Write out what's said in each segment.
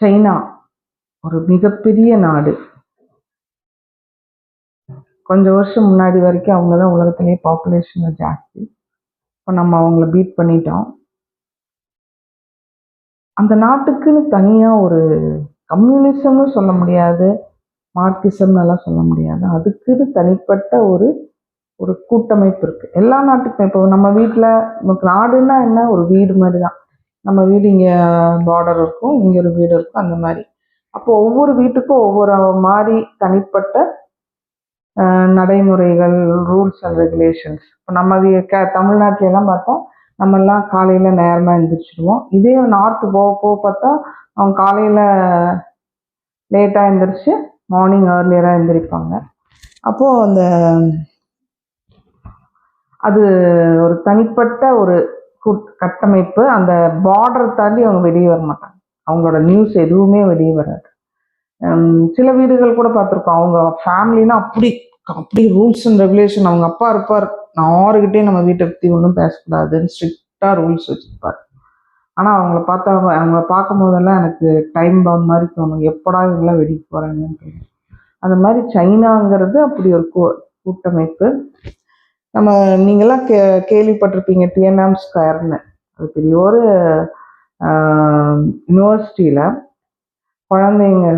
China ஒரு மிகப்பெரிய நாடு. கொஞ்சம் வருஷம் முன்னாடி வரைக்கும் அவங்க தான் உலகத்திலேயே பாப்புலேஷன்ல ஜாஸ்தி. இப்போ நம்ம அவங்கள பீட் பண்ணிட்டோம். அந்த நாட்டுக்குன்னு தனியா ஒரு கம்யூனிசம்னு சொல்ல முடியாது, மார்க்சிசம்னு எல்லாம் சொல்ல முடியாது. அதுக்குன்னு தனிப்பட்ட ஒரு ஒரு கூட்டமைப்பு இருக்கு. எல்லா நாட்டுக்கும் இப்போ நம்ம வீட்டில் நமக்கு நாடுன்னா என்ன, ஒரு வீடு மாதிரி தான். நம்ம வீடு இங்கே பார்டர் இருக்கும், இங்கே ஒரு வீடு இருக்கும், அந்த மாதிரி. அப்போ ஒவ்வொரு வீட்டுக்கும் ஒவ்வொரு மாதிரி தனிப்பட்ட நடைமுறைகள், ரூல்ஸ் அண்ட் ரெகுலேஷன்ஸ். இப்போ நம்ம தமிழ்நாட்டில எல்லாம் பார்த்தா நம்ம எல்லாம் காலையில நேரமா எழுந்திரிச்சிடுவோம். இதே நார்த்து போக போக பார்த்தா அவங்க காலையில லேட்டா எழுந்திரிச்சு மார்னிங் ஏர்லியரா எழுந்திரிப்பாங்க. அப்போ அந்த அது ஒரு தனிப்பட்ட ஒரு கட்டமைப்பு. அந்த பார்டர் தாண்டி அவங்க வெளியே வர மாட்டாங்க. அவங்களோட நியூஸ் எதுவுமே வெளியே வராது. சில வீடுகள் கூட பார்த்துருக்கோம், அவங்க ஃபேமிலினா அப்படி அப்படி ரூல்ஸ் அண்ட் ரெகுலேஷன். அவங்க அப்பா இருப்பார், யாருக்கிட்டே நம்ம வீட்டை பற்றி ஒன்றும் பேசக்கூடாதுன்னு ஸ்ட்ரிக்டாக ரூல்ஸ் வச்சுருப்பார். ஆனால் அவங்கள பார்க்கும் போதெல்லாம் எனக்கு டைம் பாம் மாதிரி தோணும், எப்படா இவங்களாம் வெடிக்க போகிறாங்கன்னு. அந்த மாதிரி சைனாங்கிறது அப்படி ஒரு கூட்டமைப்பு. நம்ம நீங்கள்லாம் கேள்விப்பட்டிருப்பீங்க டிஎன்எம் ஸ்கொயர்னு. அது பெரிய ஒரு யூனிவர்சிட்டியில் குழந்தைங்க,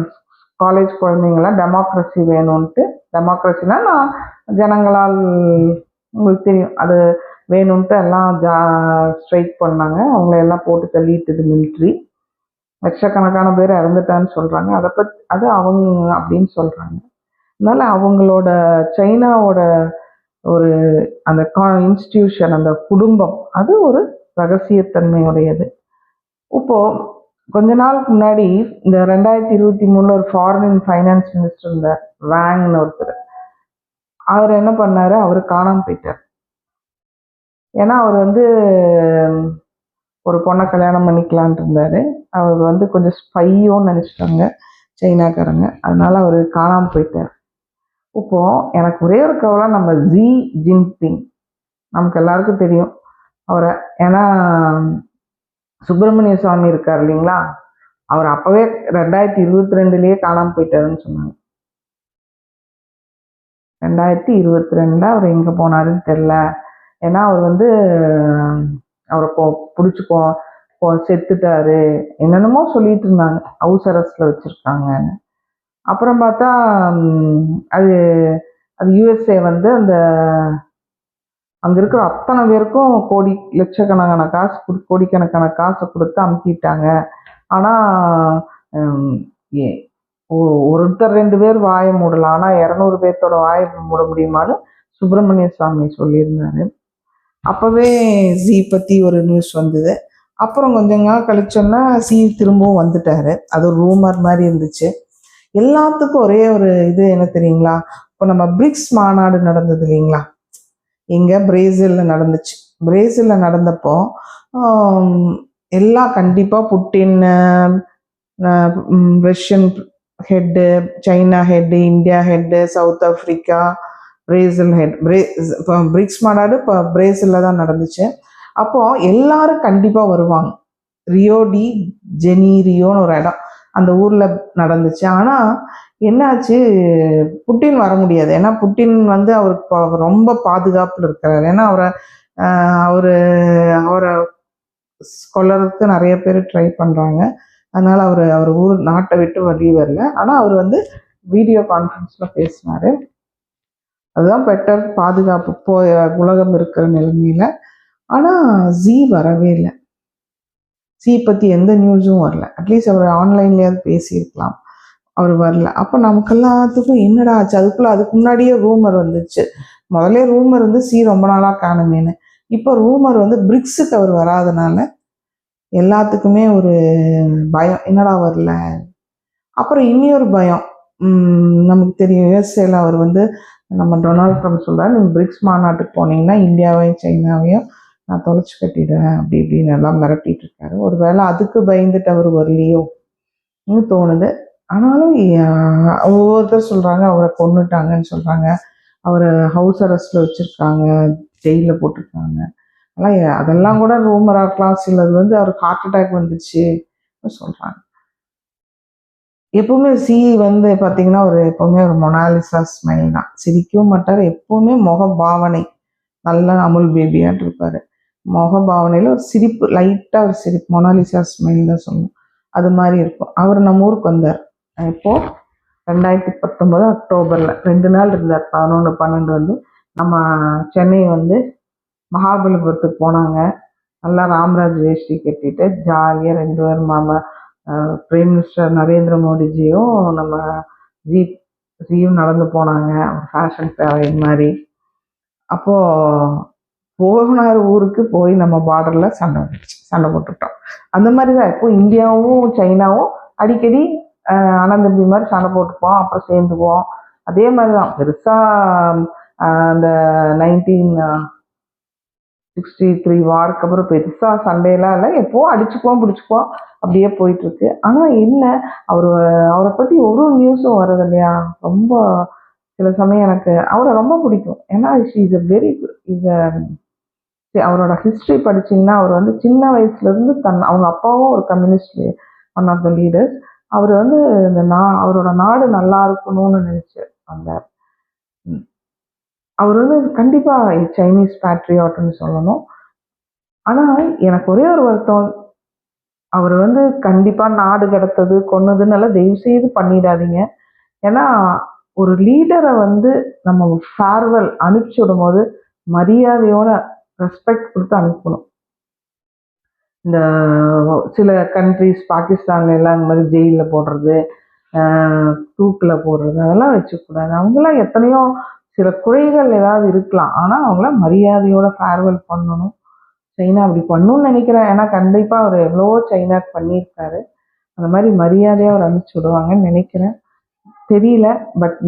காலேஜ் குழந்தைங்களாம் டெமோக்ரஸி வேணும்ன்ட்டு, டெமோக்ரஸினா நான் ஜனங்களால், உங்களுக்கு தெரியும், அது வேணும்ன்ட்டு எல்லாம் ஸ்ட்ரைக் பண்ணாங்க. அவங்கள எல்லாம் போட்டு தள்ளிட்டுது மிலிட்ரி. லட்சக்கணக்கான பேர் இறந்துட்டான்னு சொல்கிறாங்க. அது அவங்க அப்படின்னு சொல்கிறாங்க. அதனால அவங்களோட சைனாவோட ஒரு அந்த இன்ஸ்டிடியூஷன், அந்த குடும்பம், அது ஒரு ரகசியத்தன்மையுடையது. இப்போ கொஞ்ச நாளுக்கு முன்னாடி இந்த 2023 ஒரு ஃபாரின் ஃபைனான்ஸ் மினிஸ்டர் இருந்தார், வாங்னு ஒருத்தர். அவர் என்ன பண்ணாரு, அவர் காணாமல் போயிட்டார். ஏன்னா அவர் ஒரு பொண்ணை கல்யாணம் பண்ணிக்கலான்ட்டு இருந்தாரு. அவர் கொஞ்சம் ஸ்பையோன்னு நினைச்சிட்டாங்க சைனாக்காரங்க. அதனால அவர் காணாமல் போயிட்டார். இப்போ எனக்கு ஒரே ஒரு கவலை, நம்ம ஜி ஜின்பிங், நமக்கு எல்லாருக்கும் தெரியும் அவரை. ஏன்னா சுப்பிரமணிய சுவாமி இருக்கார் இல்லைங்களா, அவர் அப்பவே 2022 காணாமல் போயிட்டாருன்னு சொன்னாங்க. 2022 அவர் எங்க போனாருன்னு தெரியல. ஏன்னா அவர் அவரை பிடிச்சி செத்துட்டாரு, என்னென்னமோ சொல்லிட்டு இருந்தாங்க, ஹவுஸ் அரெஸ்ட்ல வச்சிருக்காங்கன்னு. அப்புறம் பார்த்தா அது அது யுஎஸ்ஏ அந்த அங்க இருக்கிற அத்தனை பேருக்கும் லட்சக்கணக்கான காசு, கோடிக்கணக்கான காசை கொடுத்து அமுத்திட்டாங்க. ஆனா ஒருத்தர் 2 பேர் வாயை மூடலாம், ஆனா 200 பேர்த்தோட வாயை மூட முடியுமான்னு சுப்பிரமணிய சுவாமி சொல்லியிருந்தாரு. அப்பவே ஜி பத்தி ஒரு நியூஸ் வந்தது. அப்புறம் கொஞ்ச நாள் கழிச்சோன்னா சி திரும்பவும் வந்துட்டாரு. அது ஒரு ரூமர் மாதிரி இருந்துச்சு. எல்லாத்துக்கும் ஒரே ஒரு இது என்ன தெரியுங்களா, இப்போ நம்ம பிரிக்ஸ் மாநாடு நடந்தது இல்லைங்களா, இங்க பிரேசில்ல நடந்துச்சு. பிரேசில்ல நடந்தப்போ எல்லாம் கண்டிப்பா Putin, Russian head, China head, India head, south Africa, Brazil head, BRICS மாநாடு இப்போ பிரேசில்ல தான் நடந்துச்சு. அப்போ எல்லாரும் கண்டிப்பா வருவாங்க. ரியோ டி ஜெனீரியோன்னு ஒரு இடம், அந்த ஊர்ல நடந்துச்சு. ஆனா என்னாச்சு, புட்டின் வர முடியாது. ஏன்னா புட்டின் அவருக்கு ரொம்ப பாதுகாப்புல இருக்கிறாரு. ஏன்னா அவரை கொல்லறதுக்கு நிறைய பேர் ட்ரை பண்றாங்க. அதனால அவர் நாட்டை விட்டு வெளியே வரல. ஆனா அவர் வீடியோ கான்ஃபரன்ஸ்ல பேசினாரு. அதுதான் பெட்டர் பாதுகாப்பு உலகம் இருக்கிற நிலைமையில. ஆனா ஜி வரவே இல்லை. ஜி பத்தி எந்த நியூஸும் வரல. அட்லீஸ்ட் அவர் ஆன்லைன்லயாவது பேசியிருக்கலாம், அவர் வரல. அப்போ நமக்கு எல்லாத்துக்கும் என்னடா ஆச்சு. அதுக்கு முன்னாடியே ரூமர் வந்துச்சு. முதல்ல ரூமர் சி ரொம்ப நாளா காணுமேனு. இப்போ ரூமர் பிரிக்ஸுக்கு அவர் வராதனால எல்லாத்துக்குமே ஒரு பயம், என்னடா வரல. அப்புறம் இன்னொரு பயம், நமக்கு தெரியும், யுஎஸ்ஏல அவர் நம்ம டொனால்ட் ட்ரம்ப் சொல்றாரு, நீங்க பிரிக்ஸ் மாநாட்டுக்கு போனீங்கன்னா இந்தியாவையும் சைனாவையும் நான் தொலைச்சு கட்டிடுவேன் அப்படி இப்படின்னு எல்லாம் மிரட்டிட்டு இருக்காரு. ஒருவேளை அதுக்கு பயந்துட்டு அவர் வரலையோ தோணுது. ஆனாலும் ஒவ்வொருத்தர் சொல்றாங்க அவரை கொன்னுட்டாங்கன்னு சொல்றாங்க, அவரை ஹவுஸ் அரெஸ்ட்ல வச்சிருக்காங்க, ஜெயில போட்டிருக்காங்க. அதெல்லாம் கூட ரூமரா இருக்கலாம். சிலது அவருக்கு ஹார்ட் அட்டாக் வந்துச்சு சொல்றாங்க. எப்பவுமே சி வந்து பார்த்தீங்கன்னா, எப்பவுமே ஒரு மொனாலிசா ஸ்மைல் தான். சிரிக்கவும் மாட்டாரு. எப்பவுமே முக பாவனை நல்லா அமுல் பேபியாட்டு இருப்பாரு. முக பாவனையில ஒரு சிரிப்பு, லைட்டா ஒரு சிரிப்பு. மொனாலிசா ஸ்மைல் தான் சொல்லணும். அது மாரி இருக்கும். அவரு நம்ம ஊருக்கு வந்தார். எப்போ 2019 அக்டோபர்ல 2 நாள் இருந்தார். 11, 12 வந்து நம்ம சென்னை வந்து மகாபலிபுரத்துக்கு போனாங்க. நல்லா ராம்ராஜ் வேஷ்டி கட்டிட்டு ஜாலியா 2 பேரும் பிரைம் மினிஸ்டர் நரேந்திர மோடிஜியும் நம்ம ஜி ஜியும் நடந்து போனாங்க. ஃபேஷன் பேரேட் மாரி. அப்போ போனார் ஊருக்கு. போய் நம்ம பார்டர்ல சண்டை போட்டுக்கிட்டோம். அந்த மாதிரி தான் இப்போ இந்தியாவும் சைனாவும் அடிக்கடி அண்ணன் தம்பி மாதிரி சண்டை போட்டுப்போம். அப்புறம் சேர்ந்துக்குவோம். அதே மாதிரி தான் பெருசா அந்த 1963 வார்க்கு அப்புறம் பெருசா சண்டையெல்லாம் இல்லை. எப்போ அடிச்சுக்குவோம் பிடிச்சிக்குவோம் அப்படியே போயிட்டு இருக்கு. ஆனா என்ன, அவரு அவரை பத்தி ஒரு நியூஸும் வர்றது இல்லையா? ரொம்ப சில சமயம் எனக்கு அவரை ரொம்ப பிடிக்கும். ஏன்னா இஸ் a வெரி இஸ் அவரோட ஹிஸ்டரி படிச்சீங்கன்னா, அவர் வந்து சின்ன வயசுல இருந்து அவங்க அப்பாவும் ஒரு communist, one of the leaders. அவர் வந்து அவரோட நாடு நல்லா இருக்கணும்னு நினைச்சு வந்தார். ம். அவர் வந்து கண்டிப்பா சைனீஸ் பேட்ரியாட்ன்னு சொல்லணும். ஆனா எனக்கு ஒரே ஒரு வருத்தம், அவர் வந்து கண்டிப்பா நாடு கடத்தது, கொன்னதுன்னு எல்லாம் தயவு செய்து பண்ணிடாதீங்க. ஏன்னா ஒரு லீடரை வந்து நம்ம ஃபேர்வெல் அனுப்பிச்சு விடும்போது மரியாதையோட ரெஸ்பெக்ட் கொடுத்து அனுப்பணும். இந்த சில கண்ட்ரிஸ் பாகிஸ்தான்ல எல்லாம் இந்த மாதிரி ஜெயில்ல போடுறது, தூக்குல போடுறது அதெல்லாம் வச்சுக்கூடாது. அவங்களாம் எத்தனையோ சில குறைகள் ஏதாவது இருக்கலாம். ஆனா அவங்களாம் மரியாதையோட ஃபேர்வெல் பண்ணணும். சைனா அப்படி பண்ணணும்னு நினைக்கிறேன். ஏன்னா கண்டிப்பா அவர் எவ்வளவோ சைனாக்கு பண்ணியிருக்காரு. அந்த மாதிரி மரியாதையா அவர் அனுப்பிச்சு விடுவாங்கன்னு நினைக்கிறேன். தெரியல. But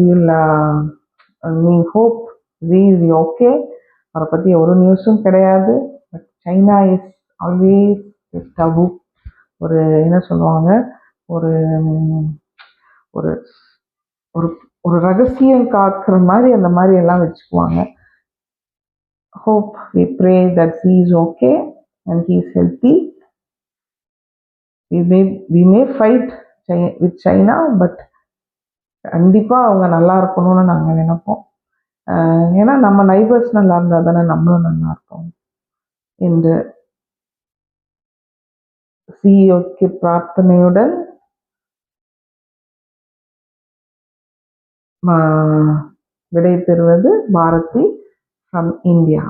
we hope he is okay. அவரை பத்தி ஒரு நியூஸும் கிடையாது. But China is always taboo. ஒரு என்ன சொல்லுவாங்க, ஒரு ஒரு ஒரு ஒரு ரகசியம் காக்குற மாதிரி அந்த மாதிரி எல்லாம் வச்சுக்குவாங்க. Hope we pray that he is okay and he is healthy. We may fight with China, but கண்டிப்பா அவங்க நல்லா இருக்கணும்னு நாங்க நினைப்போம். ஏன்னா நம்ம நைபர்ஸ் நல்லா இருந்தா தானே நம்மளும் நல்லா இருப்போம் என்று சிஇஓக்கு பிரார்த்தனையுடன் விடை பெறுவது பாரதி ஃப்ரம் இந்தியா.